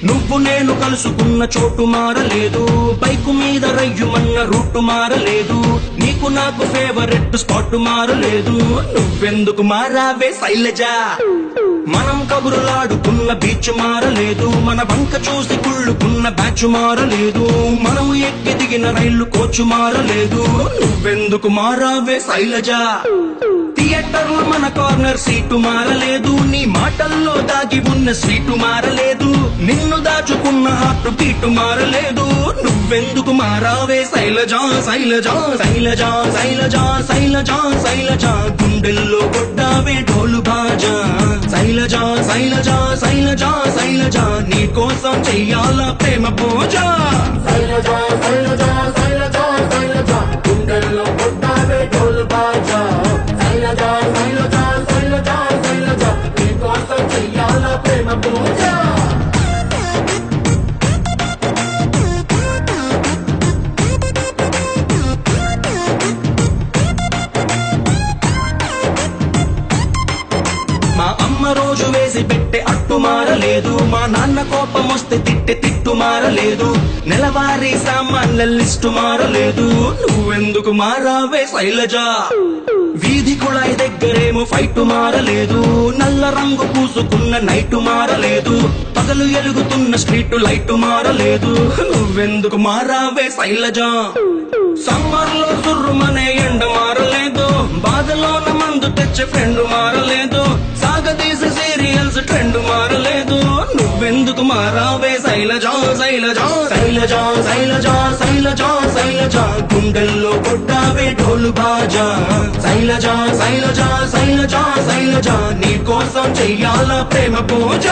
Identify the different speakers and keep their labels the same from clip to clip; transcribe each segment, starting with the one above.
Speaker 1: నువ్వు నేను కలుసుకున్న చోటు మారలేదు, బైకు మీద రయ్యుమన్న రూటు మారలేదు, నీకు నాకు ఫేవరెట్ స్పాట్ మారలేదు. నువ్వెందుకు మారావే శైలజా? మనం కబురులాడుకున్న బీచ్ మారలేదు, మన వంక చూసి కుళ్ళుకున్న బ్యాచ్ మారలేదు, మనం ఎక్కి దిగిన రైలు కోచు మారలేదు. నువ్వెందుకు మారావే శైలజా? థియేటర్ లో మన కార్నర్ సీటు మారలేదు, నీ మాటల్లో దాగి ఉన్న స్వీటు మారలేదు, నిన్ను దాచుకున్న హార్ట్ బీటు మారలేదు. నువ్వెందుకు మారావే శైలజా? శైలజా శైలజా శైలజా శైలజా శైలజా, గుండెల్లో కొట్టావే ఢోలు బాజా. శైలజా శైలజా శైలజా శైలజా, నీ కోసం చెయ్యాలా ప్రేమ పూజ.
Speaker 2: శైలజా శైలజా శైలజా శైలజా, గుండెల్లో కొట్టావే ఢోలు బాజా. శైలజా శైలజా శైలజా శైలజా, నీ కోసం చెయ్యాల ప్రేమ పూజ.
Speaker 1: మా అమ్మ రోజు వేసి పెట్టే అట్టు మారలేదు, మా నాన్న కోపం వస్తే తిట్టే తిట్టు మారలేదు, నెలవారీ సామాన్ల లిస్టు మారలేదు. నువ్వెందుకు మారావే శైలజా? వీధి కుళాయి దగ్గరేమో ఫైట్ మారలేదు, నల్ల రంగు పూసుకున్న నైటు మారలేదు, పగలు ఎలుగుతున్న స్ట్రీట్ లైట్ మారలేదు. నువ్వెందుకు మారావే శైలజా? సమ్మర్ లో సుర్రుమనే ఎండ మారలేదు, బాధలోన మందు తెచ్చే ఫ్రెండ్ మారలేదు, సాగదీసే సీరియల్స్ ట్రెండ్ మారలేదు. నువ్వెందుకు మారావే శైలజా? శైలజా శైలజా శైలజా శైలజా శైలజా, గుండెల్లో కొట్టావే ఢోలు బాజా. శైలజా శైలజా శైలజా శైలజా, నీ కోసం చెయ్యాలా ప్రేమ పూజ.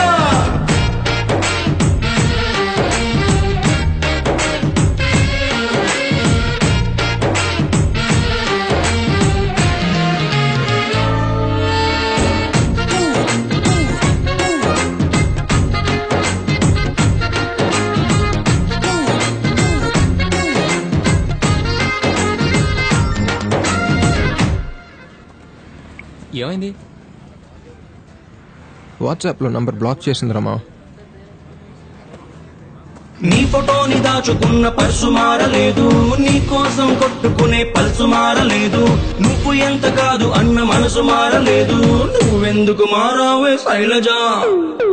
Speaker 3: ఏమైంది?
Speaker 4: వాట్సాప్లో నంబర్ బ్లాక్ చేసింది రమా.
Speaker 1: నీ ఫోటోని దాచుకున్న పర్సు మారలేదు, నీ కోసం కొట్టుకునే పల్సు మారలేదు, నువ్వు ఎంత కాదు అన్న మనసు మారలేదు. నువ్వెందుకు మారావే శైలజా?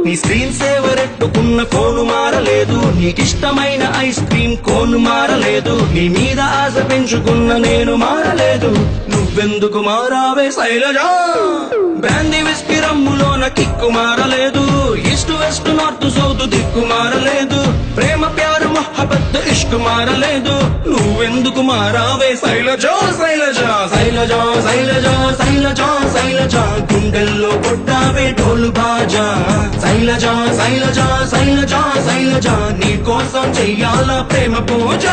Speaker 1: నీ స్క్రీన్ సేవర్ ఎట్టుకున్న ఫోను మారలేదు, నీకిష్టమైన ఐస్ క్రీమ్ కోను మారలేదు, నీ మీద ఆశ పెంచుకున్న నేను మారలేదు. నువ్వెందుకు మారావే శైలజా? బ్రాందీ విస్కీ రమ్ములోన కిక్కు మారలేదు, ఈస్ట్ వెస్ట్ నార్త్ సౌత్ దిక్కు మారలేదు, ప్రేమ ప్యారు మొహబత్ ఇష్క్ మారలేదు. నువ్వెందుకు మారావే శైలజా? శైలజా శైలజా శైలజా శైలజా శైలజా, గుండెల్లో కొట్టావే ఢోలు బాజా. శైలజా శైలజా శైలజా శైలజా, నీ కోసం చెయ్యాలా ప్రేమ పూజ.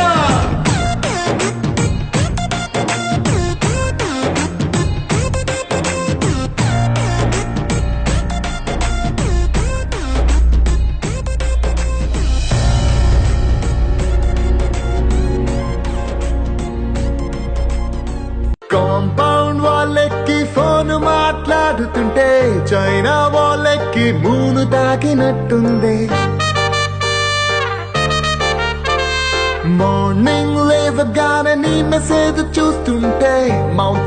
Speaker 2: కాంపౌండ్ వాళ్ళెక్కి ఫోన్ మాట్లాడుతుంటే చైనా వాళ్ళెక్కి మూను తాకినట్టుంది. మార్నింగ్ లేవగానే నీ మెసేజ్ చూస్తుంటే మౌంటైన్